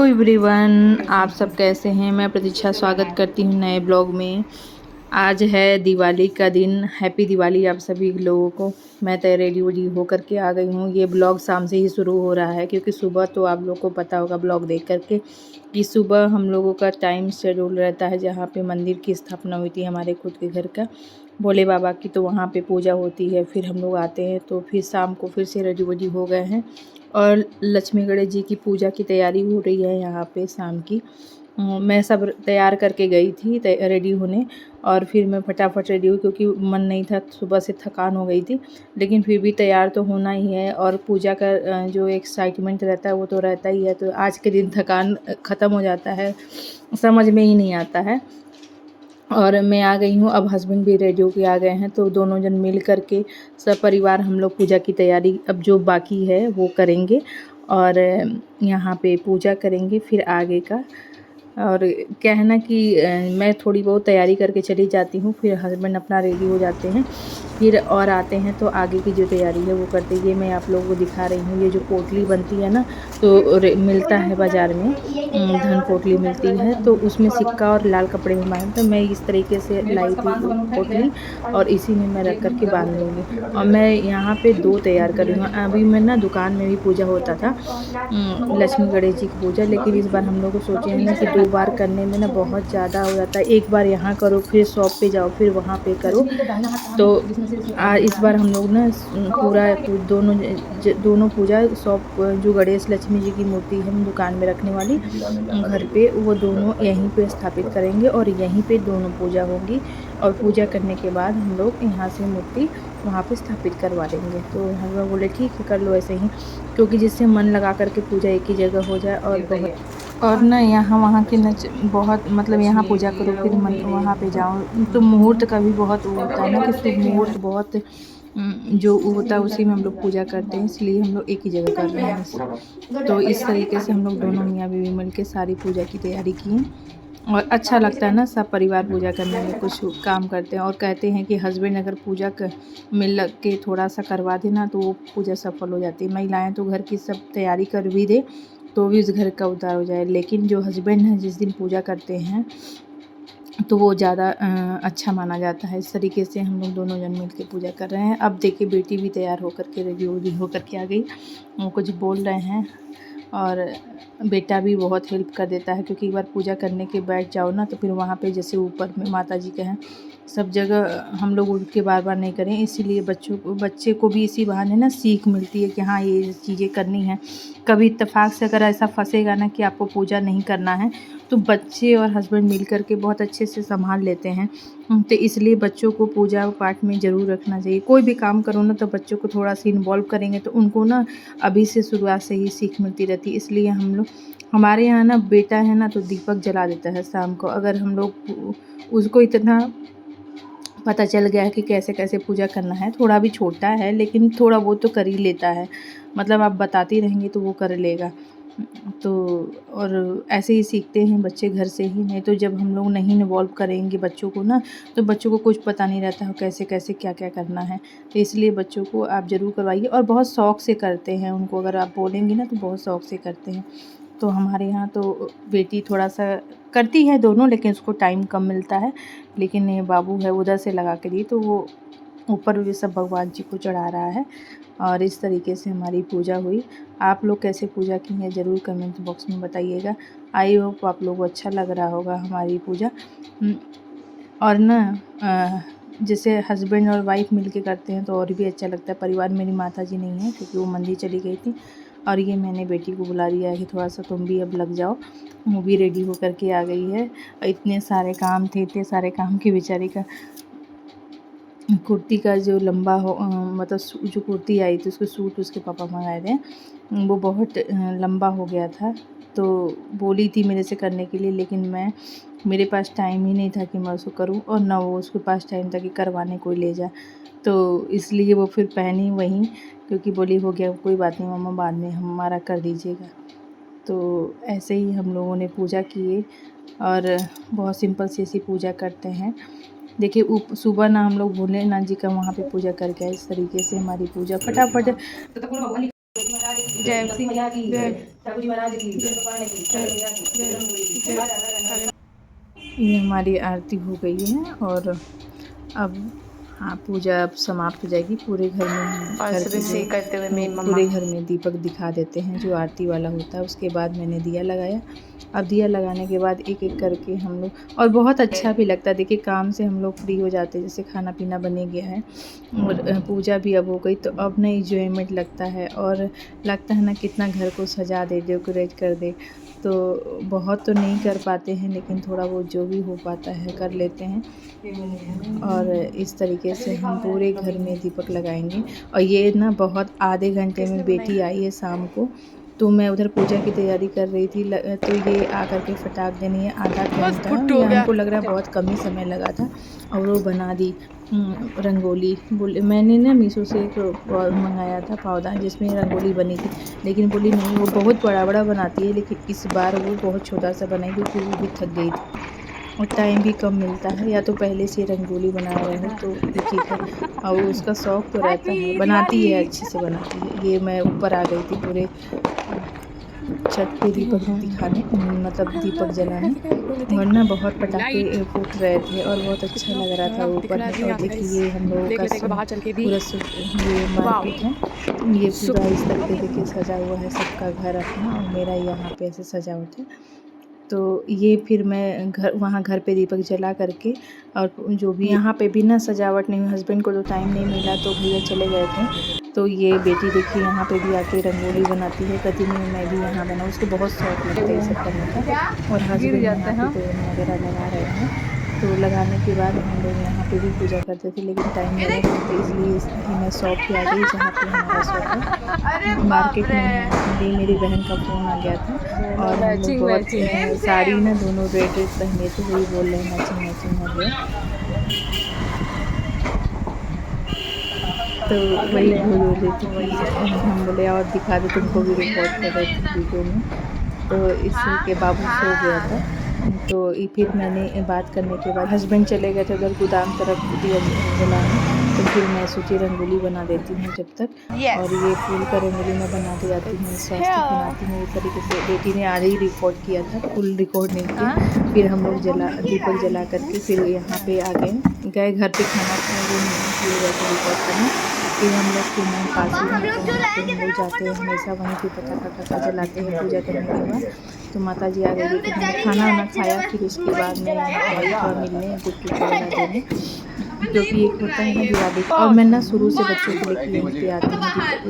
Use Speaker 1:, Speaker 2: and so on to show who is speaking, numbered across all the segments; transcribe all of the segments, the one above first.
Speaker 1: Everyone, आप सब कैसे हैं। मैं प्रतीक्षा स्वागत करती हूँ नए ब्लॉग में। आज है दिवाली का दिन। हैप्पी दिवाली आप सभी लोगों को। मैं तो रेडी वेडी होकर के आ गई हूँ। ये ब्लॉग शाम से ही शुरू हो रहा है क्योंकि सुबह तो आप लोग को पता होगा ब्लॉग देख करके कि सुबह हम लोगों का टाइम शेड्यूल रहता है जहाँ पे मंदिर की स्थापना हुई थी हमारे खुद के घर का, भोले बाबा की, तो वहाँ पे पूजा होती है। फिर हम लोग आते हैं तो फिर शाम को फिर से रेडी वेडी हो गए हैं और लक्ष्मी गणेश जी की पूजा की तैयारी हो रही है यहाँ पे शाम की। मैं सब तैयार करके गई थी रेडी होने और फिर मैं फटाफट रेडी हुई क्योंकि मन नहीं था, सुबह से थकान हो गई थी। लेकिन फिर भी तैयार तो होना ही है और पूजा का जो एक्साइटमेंट रहता है वो तो रहता ही है। तो आज के दिन थकान ख़त्म हो जाता है, समझ में ही नहीं आता है। और मैं आ गई हूँ, अब हस्बैंड भी रेडी होके आ गए हैं तो दोनों जन मिल करके सब परिवार हम लोग पूजा की तैयारी अब जो बाकी है वो करेंगे और यहाँ पे पूजा करेंगे फिर आगे का। और क्या है ना कि मैं थोड़ी बहुत तैयारी करके चली जाती हूँ, फिर हस्बैंड अपना रेडी हो जाते हैं फिर और आते हैं तो आगे की जो तैयारी है वो करते हैं। ये मैं आप लोगों को दिखा रही हूँ, ये जो पोटली बनती है ना तो मिलता है बाज़ार में, धन पोटली मिलती है तो उसमें सिक्का और लाल कपड़े में बांध, तो मैं इस तरीके से लाई थी पोटली और इसी में मैं रख करके बांध लूँगी। और मैं यहाँ पे 2 तैयार कर रही हूँ। अभी मैं ना दुकान में भी पूजा होता था लक्ष्मी गणेश जी की पूजा, लेकिन इस बार हम लोग को सोचे हैं ना कि 2 बार करने में ना बहुत ज़्यादा हो जाता है। एक बार यहाँ करो फिर शॉप पे जाओ फिर वहाँ पे करो, तो इस बार हम लोग ना पूरा दोनों पूजा शॉप जो गणेश लक्ष्मी जी की मूर्ति है हम दुकान में रखने वाली घर पे, वो दोनों यहीं पे स्थापित करेंगे और यहीं पे दोनों पूजा होगी। और पूजा करने के बाद हम लोग यहाँ से मूर्ति वहाँ पे स्थापित करवा लेंगे। तो हस्बैंड बोले ठीक है कर लो ऐसे ही, क्योंकि जिससे मन लगा करके पूजा एक ही जगह हो जाए। और ना यहाँ वहाँ के बहुत मतलब यहाँ पूजा करो फिर मन वहाँ पे जाओ, तो मुहूर्त का भी बहुत वो होता है ना कि शुभ मुहूर्त बहुत जो होता है उसी में हम लोग पूजा करते हैं, इसलिए हम लोग एक ही जगह कर रहे हैं। तो इस तरीके से हम लोग दोनों मियाँ बीवी मिल के सारी पूजा की तैयारी की और अच्छा लगता है ना, सब परिवार पूजा करने में कुछ काम करते हैं। और कहते हैं कि हस्बैंड अगर पूजा मिल के थोड़ा सा करवा देना तो वो पूजा सफल हो जाती है। महिलाएं तो घर की सब तैयारी कर भी दे तो भी उस घर का उद्धार हो जाए, लेकिन जो हस्बैंड है जिस दिन पूजा करते हैं तो वो ज़्यादा अच्छा माना जाता है। इस तरीके से हम लोग दोनों जन मिल के पूजा कर रहे हैं। अब देखिए बेटी भी तैयार होकर के रेडी होकर के आ गई, वो कुछ बोल रहे हैं और बेटा भी बहुत हेल्प कर देता है क्योंकि एक बार पूजा करने के बैठ जाओ ना तो फिर वहाँ पे जैसे ऊपर में माता जी के हैं सब जगह हम लोग उठ के बार बार नहीं करें, इसीलिए बच्चे को भी इसी बहाने ना सीख मिलती है कि हाँ ये चीज़ें करनी है। कभी इत्तेफाक से अगर ऐसा फंसेगा ना कि आपको पूजा नहीं करना है तो बच्चे और हस्बैंड मिल कर के बहुत अच्छे से संभाल लेते हैं। तो इसलिए बच्चों को पूजा पाठ में ज़रूर रखना चाहिए। कोई भी काम करो ना तो बच्चों को थोड़ा सा इन्वॉल्व करेंगे तो उनको ना अभी से शुरुआत से ही सीख मिलती रहती है। इसलिए हमारे यहाँ ना बेटा है ना तो दीपक जला देता है शाम को। अगर हम लोग उसको इतना पता चल गया है कि कैसे कैसे पूजा करना है, थोड़ा भी छोटा है लेकिन थोड़ा वो तो कर ही लेता है, मतलब आप बताती रहेंगे तो वो कर लेगा। तो और ऐसे ही सीखते हैं बच्चे घर से ही, नहीं तो जब हम लोग नहीं इन्वॉल्व करेंगे बच्चों को ना तो बच्चों को कुछ पता नहीं रहता है कैसे कैसे क्या क्या करना है। तो इसलिए बच्चों को आप ज़रूर करवाइए और बहुत शौक़ से करते हैं उनको, अगर आप बोलेंगी ना तो बहुत शौक़ से करते हैं। तो हमारे यहाँ तो बेटी थोड़ा सा करती है दोनों, लेकिन उसको टाइम कम मिलता है, लेकिन ये बाबू है उधर से लगा के दी तो वो ऊपर भी सब भगवान जी को चढ़ा रहा है। और इस तरीके से हमारी पूजा हुई। आप लोग कैसे पूजा की हैं ज़रूर कमेंट बॉक्स में बताइएगा। आई होप आप लोगों को अच्छा लग रहा होगा हमारी पूजा। और ना जैसे हस्बैंड और वाइफ मिलके करते हैं तो और भी अच्छा लगता है। परिवार मेरी माता जी नहीं है क्योंकि वो मंदिर चली गई थी और ये मैंने बेटी को बुला लिया है कि थोड़ा सा तुम भी अब लग जाओ। वो भी रेडी होकर के आ गई है। इतने सारे काम थे, इतने सारे काम की बेचारी का कुर्ती का जो लंबा मतलब जो कुर्ती आई थी उसको सूट उसके पापा मंगाए थे, वो बहुत लंबा हो गया था तो बोली थी मेरे से करने के लिए, लेकिन मेरे पास टाइम ही नहीं था कि मैं उसको करूं और ना वो उसके पास टाइम था कि करवाने कोई ले जा, तो इसलिए वो फिर पहनी वहीं क्योंकि बोली हो गया कोई बात नहीं मम्मा बाद में हमारा कर दीजिएगा। तो ऐसे ही हम लोगों ने पूजा किए और बहुत सिंपल सी ऐसी पूजा करते हैं। देखिए सुबह ना हम लोग भोलेनाथ जी का वहाँ पे पूजा करके आए। इस तरीके से हमारी पूजा फटाफट जय श्री मैया की जय, ठाकुर जी महाराज की जय, ये हमारी आरती हो गई है और अब हाँ पूजा अब समाप्त हो जाएगी। पूरे घर में करते हुए पूरे घर में दीपक दिखा देते हैं जो आरती वाला होता है। उसके बाद मैंने दिया लगाया। अब दिया लगाने के बाद एक एक करके हम लोग, और बहुत अच्छा भी लगता है। देखिए काम से हम लोग फ्री हो जाते हैं, जैसे खाना पीना बने गया है और पूजा भी अब हो गई, तो अब ना इंजॉयमेंट लगता है और लगता है ना कितना घर को सजा दे, डेकोरेट कर दे। तो बहुत तो नहीं कर पाते हैं, लेकिन थोड़ा बहुत जो भी हो पाता है कर लेते हैं। और इस तरीके से हम पूरे घर में दीपक लगाएंगे। और ये ना बहुत आधे घंटे में बेटी आई है शाम को, तो मैं उधर पूजा की तैयारी कर रही थी, तो ये आकर के फटाक देनी है आधा घंटा। हमको लग रहा है बहुत कम ही समय लगा था और वो बना दी रंगोली। बोले मैंने ना मीशो से एक मंगाया था पावदान जिसमें रंगोली बनी थी, लेकिन बोली नहीं वो बहुत बड़ा बड़ा बनाती है, लेकिन इस बार वो बहुत छोटा सा बनाई क्योंकि वो भी थक गई थी और टाइम भी कम मिलता है। या तो पहले से रंगोली बना रहे हो तो ठीक है, और उसका शौक़ तो रहता है, बनाती है अच्छे से बनाती है। ये मैं ऊपर आ गई थी पूरे छत पे दीपक दिखाने, मतलब दीपक जलाने, वरना बहुत पटाखे फूट रहे थे और बहुत अच्छा लग रहा था ऊपर में। और देखिए हम लोगों का पूरा ये मार्केट है, ये पूरा इस तरीके देखिए सजा हुआ है सबका घर अपना, और मेरा यहाँ पे ऐसे सजावट है। तो ये फिर मैं वहाँ घर पे दीपक जला करके, और जो भी यहाँ पे भी ना सजावट नहीं हुई, हस्बैंड को तो टाइम नहीं मिला तो भैया चले गए थे। तो ये बेटी देखिए यहाँ पे भी आके रंगोली बनाती है, कहती नहीं मैं भी यहाँ बनाऊँ, उसको बहुत शौक लगता है ये सब करने का। और हस्बैंड यहाँ पे तोरण वगैरह लगा रहे हैं। तो लगाने के बाद हम लोग यहाँ पे भी पूजा करते थे, लेकिन टाइम नहीं लगता, इसलिए मैं शॉप पे आ गई जहाँ पे हमारा शॉप है मार्केट में। मेरी बहन का फ़ोन आ गया था और हम लोग बहुत साड़ी ना दोनों रेड पहने थे, वही बोल रहे हैं मैचिंग मैचिंग हो गया। तो वही बोल रही थी, हम बोले और दिखा दे, तुमको भी रिकॉर्ड कर रहे थे वीडियो में। तो इसके बाबू सो गया था, तो फिर मैंने बात करने के बाद हस्बैंड चले गए थे उधर गोदाम तरफ दिया जलाने, तो फिर मैं सोची रंगोली बना देती हूँ जब तक। और ये फूल का रंगोली मैं बना के जाती हूँ, स्वास्थ्य बनाती हूँ इस तरीके से। बेटी ने आधे ही रिकॉर्ड किया था, फुल रिकॉर्ड नहीं किया। फिर हम लोग दीपक जला करके फिर यहाँ पे आ गए घर पे खाना खाए, वो भूल गए थे रिकॉर्ड करना। फिर हम लोग के मन पास ही हम लोग जाते हैं हमेशा, वहीं पे पटाखा जलाते हैं पूजा करने के बाद। तो माता जी आ गई थी, मैंने खाना वाना खाया, फिर उसके बाद मैं आई थोड़ा मिलने गिफ्ट वगैरह देने, जो कि एक होता है ना दिवाली। और मैं ना शुरू से बच्चों को लेकर यहीं पे आती हूँ,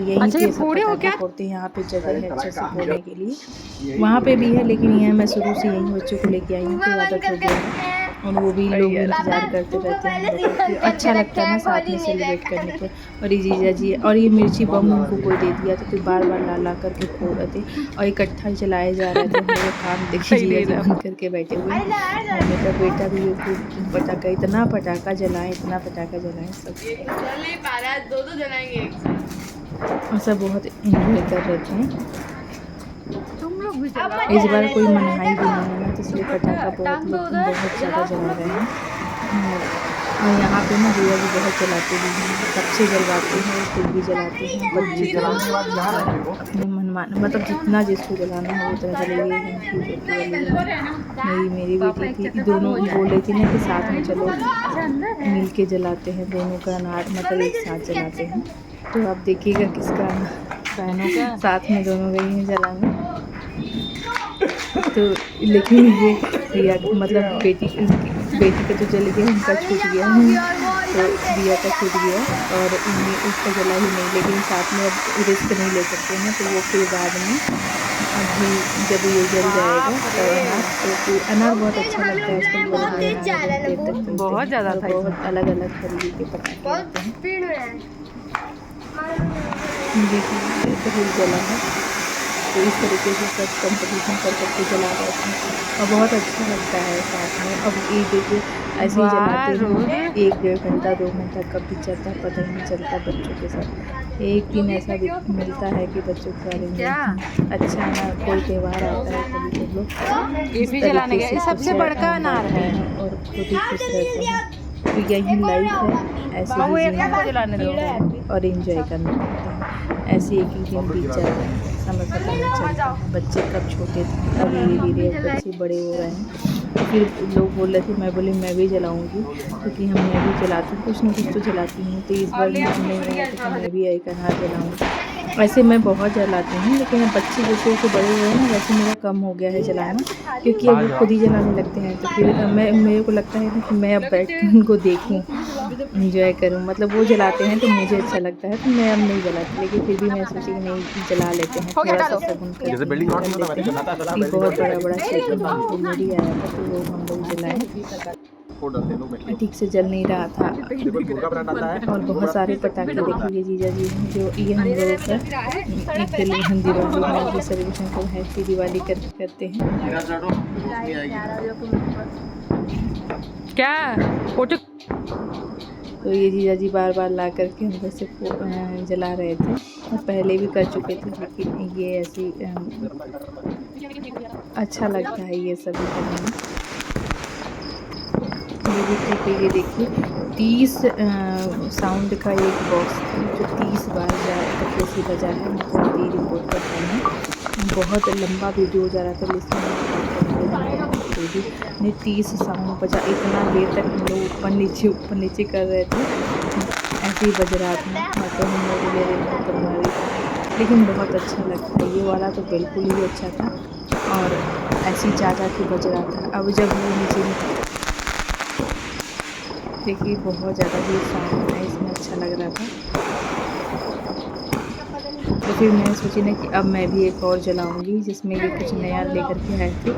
Speaker 1: यहीं पे सब पटाखे फोड़ते हैं। यहाँ पे जगह है अच्छे से फोड़ने के लिए, वहाँ पे भी है, लेकिन यहाँ मैं शुरू से यहीं बच्चों को लेके आई हूँ, तो आदत हो गया है। और वो भी लोग इंतज़ार करते रहते हैं, अच्छा लगता है ना साथ में सेलिब्रेट करने को। और ये जीजा जी, और ये मिर्ची बम उनको कोई दे दिया, तो फिर बार बार ला करके फोड़ रहे थे और इकट्ठा जलाए जा रहे थे। मेरे काम देखिए जीजा जी बंद करके बैठे हुए। और मेरा बेटा भी पटाखा, इतना पटाखा जलाएं, इतना पटाखा जलाएं, सब और सब बहुत इंजॉय कर रहे थे। इस बार कोई मनहाई भी नहीं है ना, तो इसलिए पटाखा बहुत ज़्यादा जला रहे हैं। और यहाँ पे ना भैया भी बहुत जलाते भी हैं, सबसे जलवाते हैं, खुद भी जलाते हैं, बच्चे अपने मनमान, मतलब जितना जिसको जलाना है उतना जलेगी। मेरी बेटी थी, दोनों बोल रही थी ना कि साथ में चलो मिल के जलाते हैं, दोनों का अनार मतलब एक साथ जलाते हैं। तो आप देखिएगा किसका बहनों का साथ में दोनों गई हैं जलाने। तो लेकिन ये रिया मतलब बेटी का तो जल गया, उनका छूट गया, तो रिया का छूट गया और उसका जला ही नहीं। लेकिन साथ में अब रिस्क नहीं ले सकते हैं, तो वो फिर बाद में अभी जब ये जल जाएगा तो अनार बहुत अच्छा लगता है आजकल, बहुत ज़्यादा बहुत अलग अलग तरीके के पटाखे आते हैं। देखिए जला है, तो इस तरीके से सब कंपटीशन कर करके जला रहे थे और बहुत अच्छा लगता है साथ में। अब ये देखिए ऐसे ही जलाते हैं 1-1.5 घंटा 2 घंटा कब भी चलता है पता ही नहीं चलता बच्चों के साथ। एक दिन ऐसा मिलता है कि बच्चों को अच्छा ना कोई त्यौहार आता है तभी सब लोग जलाने के सबसे बड़का अनार है और खुद ही खुश रहते हैं। तो यही लाइफ है, ऐसे ही जीना और एंजॉय करना होता है। ऐसे एक ही दिन बीत जाता है, समय पता नहीं चलता है। बच्चे कब छोटे थे, अब धीरे धीरे अब बच्चे बड़े हो रहे हैं। तो फिर लोग बोल रहे थे, मैं बोली मैं भी जलाऊँगी, क्योंकि मैं भी जलाती हूँ, कुछ ना कुछ तो जलाती हूँ। तो इस बार नहीं आया तो मैं भी एक अनार जलाऊँगी। वैसे मैं बहुत जलाती हूँ, लेकिन अब बच्चे जैसे जैसे बड़े हुए हैं ना, वैसे मेरा कम हो गया है जलाना, क्योंकि अब वो खुद ही जलाने लगते हैं। तो फिर मेरे को लगता है ना कि मैं अब बैठ के उनको देखूँ, एंजॉय करूँ। मतलब वो जलाते हैं तो मुझे अच्छा लगता है, तो मैं अब नहीं जलाती, लेकिन फिर भी मैं सोची कि नहीं जला लेते हैं, थोड़ा-सा शगुन कर लेते हैं। ये बहुत बड़ा-बड़ा शगुन फुलझड़ी आया था, तो वो हम लोग जलाए। ठीक से जल नहीं रहा था और बहुत सारे पटाखे देखिए जीजा जी हैं, जो ये हम लोगों का एक दिवाली में जो सेलिब्रेशन को हैप्पी दिवाली करते हैं। क्या फोटो, तो ये जीजा जी बार-बार ला करके अंदर से जला रहे थे, और पहले भी कर चुके थे, लेकिन ये ऐसी अच्छा लगता है ये सभी करने में। ये देखिए 30 साउंड का एक बॉक्स था, जो 30 बार कैसे बजा है, मतलब ये रिपोर्ट कर रहे हैं। बहुत लंबा वीडियो हो जा रहा था, इसलिए 30 साउंड बजा, इतना देर तक हम लोग ऊपर नीचे कर रहे थे, ऐसे ही बज रहा था। तो हम लोग ले रहे थे तुम्हारी, लेकिन बहुत अच्छा लगता है। ये वाला तो बिल्कुल ही अच्छा था, और ऐसे ही जा के बज रहा था। अब जब वो नीचे देखिए बहुत ज़्यादा ही साउंड है इसमें, अच्छा लग रहा था। तो फिर मैं सोची ना कि अब मैं भी एक और जलाऊंगी, जिसमें ये कुछ नया लेकर के आए थे,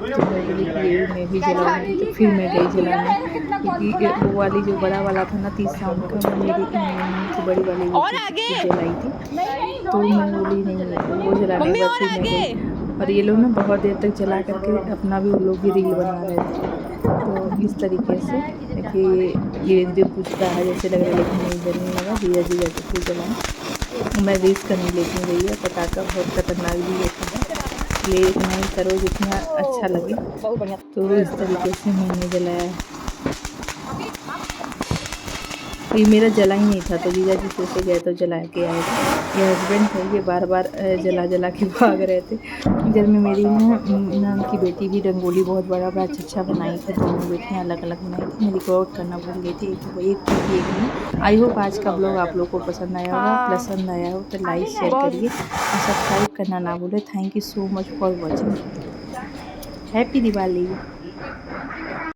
Speaker 1: तो मैं बोली कि ये मैं भी जलाऊंगी। तो फिर मैं गई जलाने, क्योंकि वो वाली जो बड़ा वाला था ना 30 साउंड का, वो मेरी की बड़ी वाली जलाई थी, तो मैं बोली नहीं वो जलाने के बाद फिर मैं गई। और ये लोग ना बहुत देर तक जला करके अपना भी, वो लोग भी रील बना रहे थे। तो इस तरीके से देखिए धीरे धीरे बुझता है जैसे लग रहा है, लेकिन नहीं जलने लगा। धीरे धीरे जाके फिर जलाएँ। मैं रिस्क नहीं लेती हूँ भैया, पटाखा बहुत खतरनाक भी होता है, इसलिए इतना ही करो जितना अच्छा लगे। तो इस तरीके से मैंने जलाया है। ये मेरा जला ही नहीं था, तो जीजा जी सोचे गए तो जला के आए थे। ये हस्बैंड थे, ये बार बार जला के भाग रहे थे। इधर में मेरी ना की बेटी भी रंगोली बहुत बड़ा अच्छा बनाई थी। दोनों बेटियाँ अलग अलग बनाई थी, मैं रिकॉर्ड करना भूल गई थी, एक में। आई होप आज का ब्लॉग आप लोग को पसंद आया होगा। पसंद आया हो तो लाइक शेयर करिए और सब्सक्राइब करना ना भूलें। Thank you so much for watching. Happy Diwali.